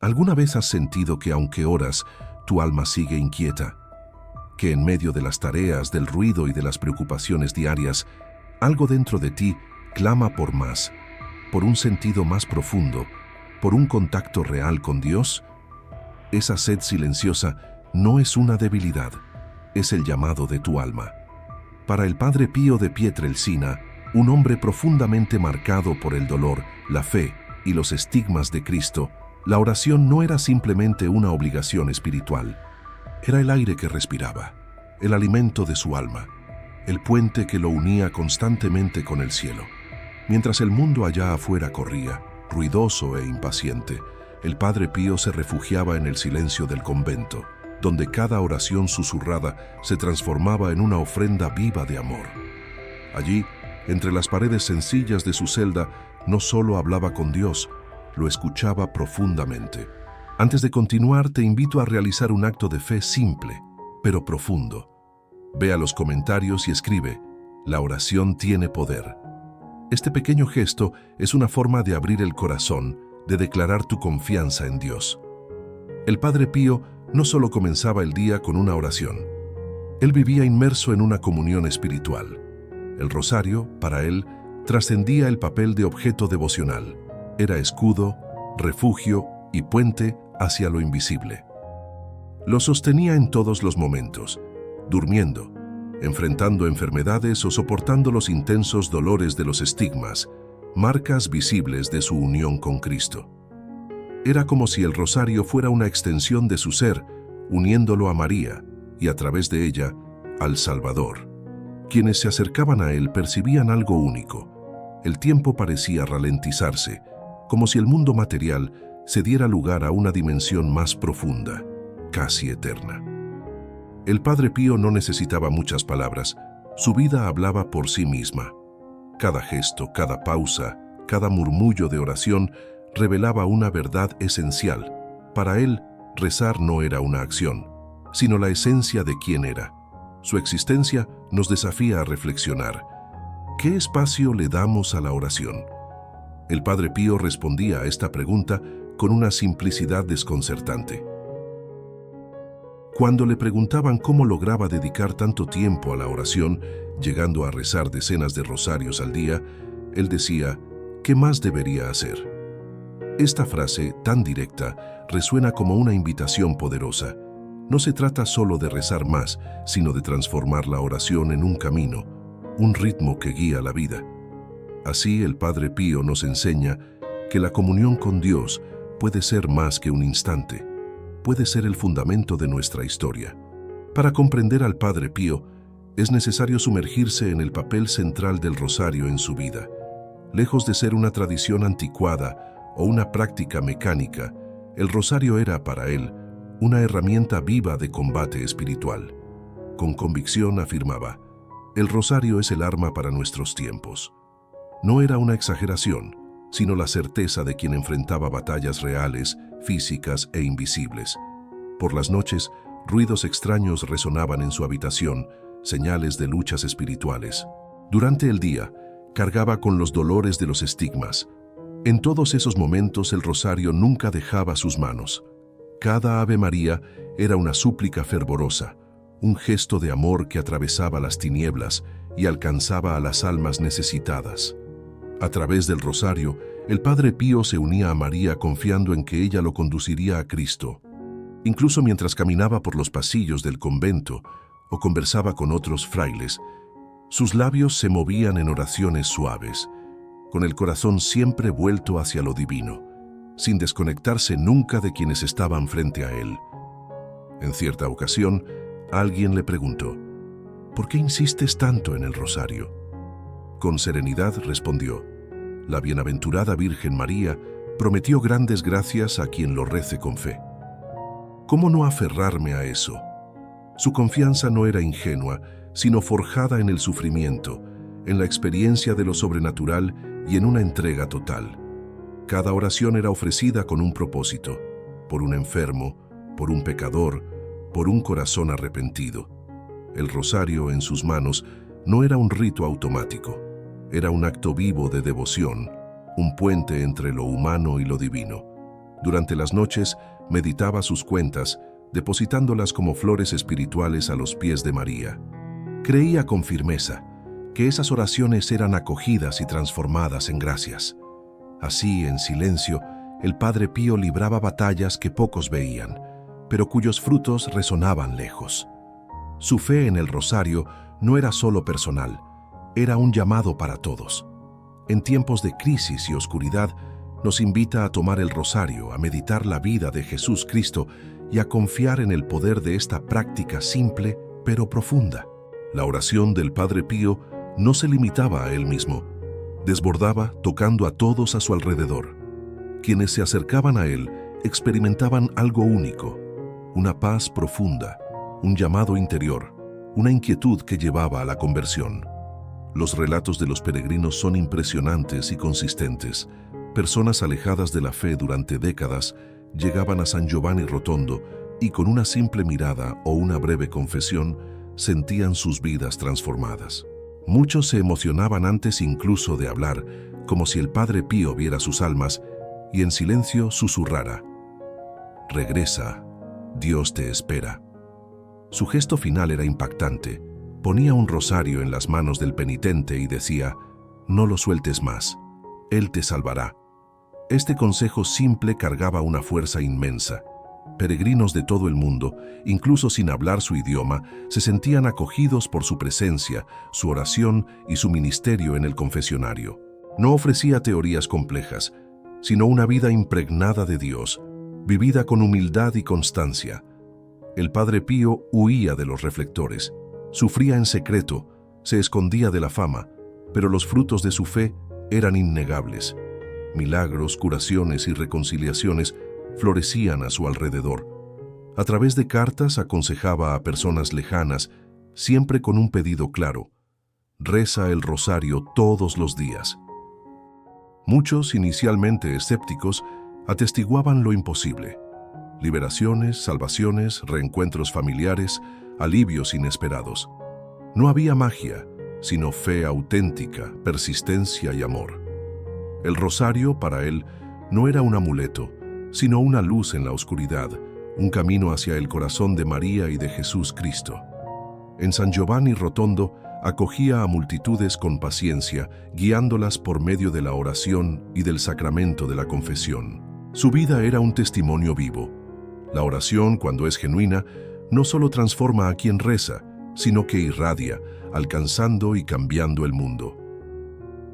¿Alguna vez has sentido que aunque oras, tu alma sigue inquieta? Que en medio de las tareas, del ruido y de las preocupaciones diarias, algo dentro de ti clama por más, por un sentido más profundo, por un contacto real con Dios? Esa sed silenciosa no es una debilidad, es el llamado de tu alma. Para el Padre Pío de Pietrelcina, un hombre profundamente marcado por el dolor, la fe y los estigmas de Cristo, la oración no era simplemente una obligación espiritual. Era el aire que respiraba, el alimento de su alma, el puente que lo unía constantemente con el cielo. Mientras el mundo allá afuera corría, ruidoso e impaciente, el Padre Pío se refugiaba en el silencio del convento, donde cada oración susurrada se transformaba en una ofrenda viva de amor. Allí, entre las paredes sencillas de su celda, no solo hablaba con Dios, lo escuchaba profundamente. Antes de continuar, te invito a realizar un acto de fe simple, pero profundo. Ve a los comentarios y escribe: la oración tiene poder. Este pequeño gesto es una forma de abrir el corazón, de declarar tu confianza en Dios. El Padre Pío no solo comenzaba el día con una oración. Él vivía inmerso en una comunión espiritual. El rosario, para él, trascendía el papel de objeto devocional. Era escudo, refugio y puente hacia lo invisible. Lo sostenía en todos los momentos, durmiendo, enfrentando enfermedades o soportando los intensos dolores de los estigmas, marcas visibles de su unión con Cristo. Era como si el rosario fuera una extensión de su ser, uniéndolo a María y, a través de ella, al Salvador. Quienes se acercaban a él percibían algo único. El tiempo parecía ralentizarse, como si el mundo material se diera lugar a una dimensión más profunda, casi eterna. El Padre Pío no necesitaba muchas palabras, su vida hablaba por sí misma. Cada gesto, cada pausa, cada murmullo de oración revelaba una verdad esencial. Para él, rezar no era una acción, sino la esencia de quién era. Su existencia nos desafía a reflexionar. ¿Qué espacio le damos a la oración? El Padre Pío respondía a esta pregunta con una simplicidad desconcertante. Cuando le preguntaban cómo lograba dedicar tanto tiempo a la oración, llegando a rezar decenas de rosarios al día, él decía: ¿qué más debería hacer? Esta frase, tan directa, resuena como una invitación poderosa. No se trata solo de rezar más, sino de transformar la oración en un camino, un ritmo que guía la vida. Así, el Padre Pío nos enseña que la comunión con Dios puede ser más que un instante, puede ser el fundamento de nuestra historia. Para comprender al Padre Pío, es necesario sumergirse en el papel central del rosario en su vida. Lejos de ser una tradición anticuada o una práctica mecánica, el rosario era para él una herramienta viva de combate espiritual. Con convicción afirmaba: el rosario es el arma para nuestros tiempos. No era una exageración, sino la certeza de quien enfrentaba batallas reales, físicas e invisibles. Por las noches, ruidos extraños resonaban en su habitación, señales de luchas espirituales. Durante el día, cargaba con los dolores de los estigmas. En todos esos momentos el rosario nunca dejaba sus manos. Cada Ave María era una súplica fervorosa, un gesto de amor que atravesaba las tinieblas y alcanzaba a las almas necesitadas. A través del rosario, el Padre Pío se unía a María confiando en que ella lo conduciría a Cristo. Incluso mientras caminaba por los pasillos del convento o conversaba con otros frailes, sus labios se movían en oraciones suaves, con el corazón siempre vuelto hacia lo divino, sin desconectarse nunca de quienes estaban frente a él. En cierta ocasión, alguien le preguntó: ¿por qué insistes tanto en el rosario? Con serenidad respondió: la bienaventurada Virgen María prometió grandes gracias a quien lo rece con fe. ¿Cómo no aferrarme a eso? Su confianza no era ingenua, sino forjada en el sufrimiento, en la experiencia de lo sobrenatural y en una entrega total. Cada oración era ofrecida con un propósito: por un enfermo, por un pecador, por un corazón arrepentido. El rosario en sus manos no era un rito automático, era un acto vivo de devoción, un puente entre lo humano y lo divino. Durante las noches meditaba sus cuentas, depositándolas como flores espirituales a los pies de María. Creía con firmeza que esas oraciones eran acogidas y transformadas en gracias. Así, en silencio, el Padre Pío libraba batallas que pocos veían, pero cuyos frutos resonaban lejos. Su fe en el rosario no era solo personal, era un llamado para todos. En tiempos de crisis y oscuridad, nos invita a tomar el rosario, a meditar la vida de Jesús Cristo y a confiar en el poder de esta práctica simple pero profunda. La oración del Padre Pío no se limitaba a él mismo, desbordaba tocando a todos a su alrededor. Quienes se acercaban a él experimentaban algo único, una paz profunda, un llamado interior, una inquietud que llevaba a la conversión. Los relatos de los peregrinos son impresionantes y consistentes. Personas alejadas de la fe durante décadas llegaban a San Giovanni Rotondo y con una simple mirada o una breve confesión sentían sus vidas transformadas. Muchos se emocionaban antes incluso de hablar, como si el Padre Pío viera sus almas y en silencio susurrara: «Regresa, Dios te espera». Su gesto final era impactante. Ponía un rosario en las manos del penitente y decía: «No lo sueltes más, Él te salvará». Este consejo simple cargaba una fuerza inmensa. Peregrinos de todo el mundo, incluso sin hablar su idioma, se sentían acogidos por su presencia, su oración y su ministerio en el confesionario. No ofrecía teorías complejas, sino una vida impregnada de Dios, vivida con humildad y constancia. El Padre Pío huía de los reflectores, sufría en secreto, se escondía de la fama, pero los frutos de su fe eran innegables. Milagros, curaciones y reconciliaciones florecían a su alrededor. A través de cartas aconsejaba a personas lejanas, siempre con un pedido claro: reza el rosario todos los días. Muchos, inicialmente escépticos, atestiguaban lo imposible: liberaciones, salvaciones, reencuentros familiares, alivios inesperados. No había magia, sino fe auténtica, persistencia y amor. El rosario, para él, no era un amuleto, sino una luz en la oscuridad, un camino hacia el corazón de María y de Jesús Cristo. En San Giovanni Rotondo acogía a multitudes con paciencia, guiándolas por medio de la oración y del sacramento de la confesión. Su vida era un testimonio vivo. La oración, cuando es genuina, no solo transforma a quien reza, sino que irradia, alcanzando y cambiando el mundo.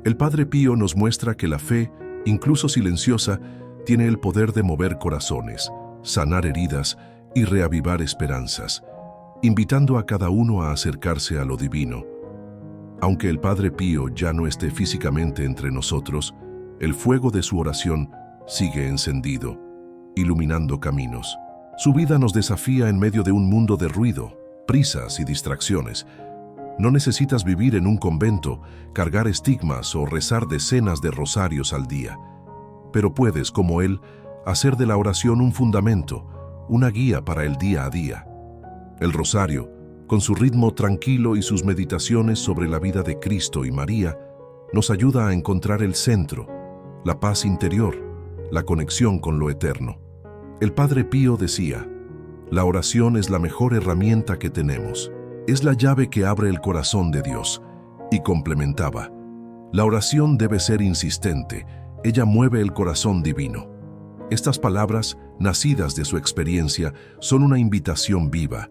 El Padre Pío nos muestra que la fe, incluso silenciosa, tiene el poder de mover corazones, sanar heridas y reavivar esperanzas, invitando a cada uno a acercarse a lo divino. Aunque el Padre Pío ya no esté físicamente entre nosotros, el fuego de su oración sigue encendido, iluminando caminos. Su vida nos desafía en medio de un mundo de ruido, prisas y distracciones. No necesitas vivir en un convento, cargar estigmas o rezar decenas de rosarios al día. Pero puedes, como él, hacer de la oración un fundamento, una guía para el día a día. El rosario, con su ritmo tranquilo y sus meditaciones sobre la vida de Cristo y María, nos ayuda a encontrar el centro, la paz interior, la conexión con lo eterno. El Padre Pío decía: «La oración es la mejor herramienta que tenemos. Es la llave que abre el corazón de Dios». Y complementaba: «La oración debe ser insistente, ella mueve el corazón divino». Estas palabras, nacidas de su experiencia, son una invitación viva.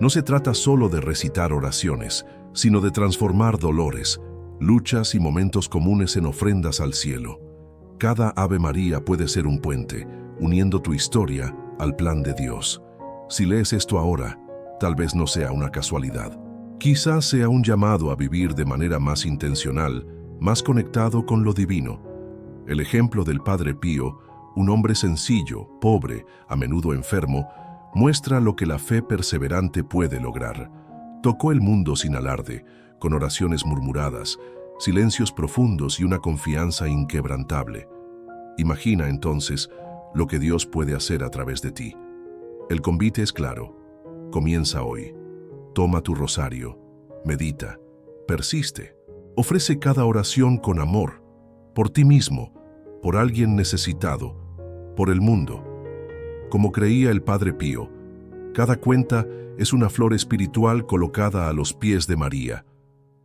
No se trata solo de recitar oraciones, sino de transformar dolores, luchas y momentos comunes en ofrendas al cielo. Cada Ave María puede ser un puente, uniendo tu historia al plan de Dios. Si lees esto ahora, tal vez no sea una casualidad. Quizás sea un llamado a vivir de manera más intencional, más conectado con lo divino. El ejemplo del Padre Pío, un hombre sencillo, pobre, a menudo enfermo, muestra lo que la fe perseverante puede lograr. Tocó el mundo sin alarde, con oraciones murmuradas, silencios profundos y una confianza inquebrantable. Imagina entonces lo que Dios puede hacer a través de ti. El convite es claro. Comienza hoy. Toma tu rosario, medita, persiste. Ofrece cada oración con amor, por ti mismo, por alguien necesitado, por el mundo. Como creía el Padre Pío, cada cuenta es una flor espiritual colocada a los pies de María.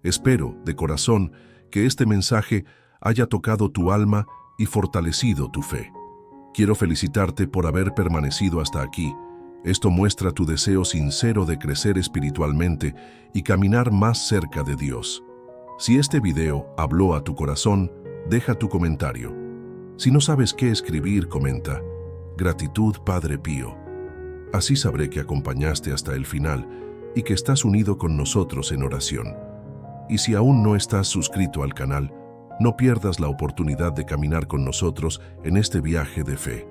Espero, de corazón, que este mensaje haya tocado tu alma y fortalecido tu fe. Quiero felicitarte por haber permanecido hasta aquí. Esto muestra tu deseo sincero de crecer espiritualmente y caminar más cerca de Dios. Si este video habló a tu corazón, deja tu comentario. Si no sabes qué escribir, comenta: gratitud, Padre Pío. Así sabré que acompañaste hasta el final y que estás unido con nosotros en oración. Y si aún no estás suscrito al canal, no pierdas la oportunidad de caminar con nosotros en este viaje de fe.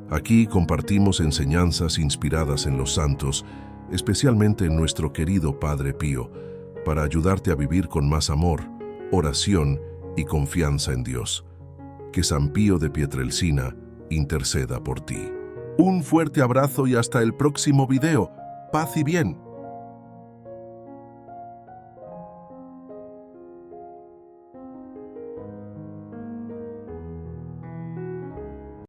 Aquí compartimos enseñanzas inspiradas en los santos, especialmente en nuestro querido Padre Pío, para ayudarte a vivir con más amor, oración y confianza en Dios. Que San Pío de Pietrelcina interceda por ti. Un fuerte abrazo y hasta el próximo video. Paz y bien.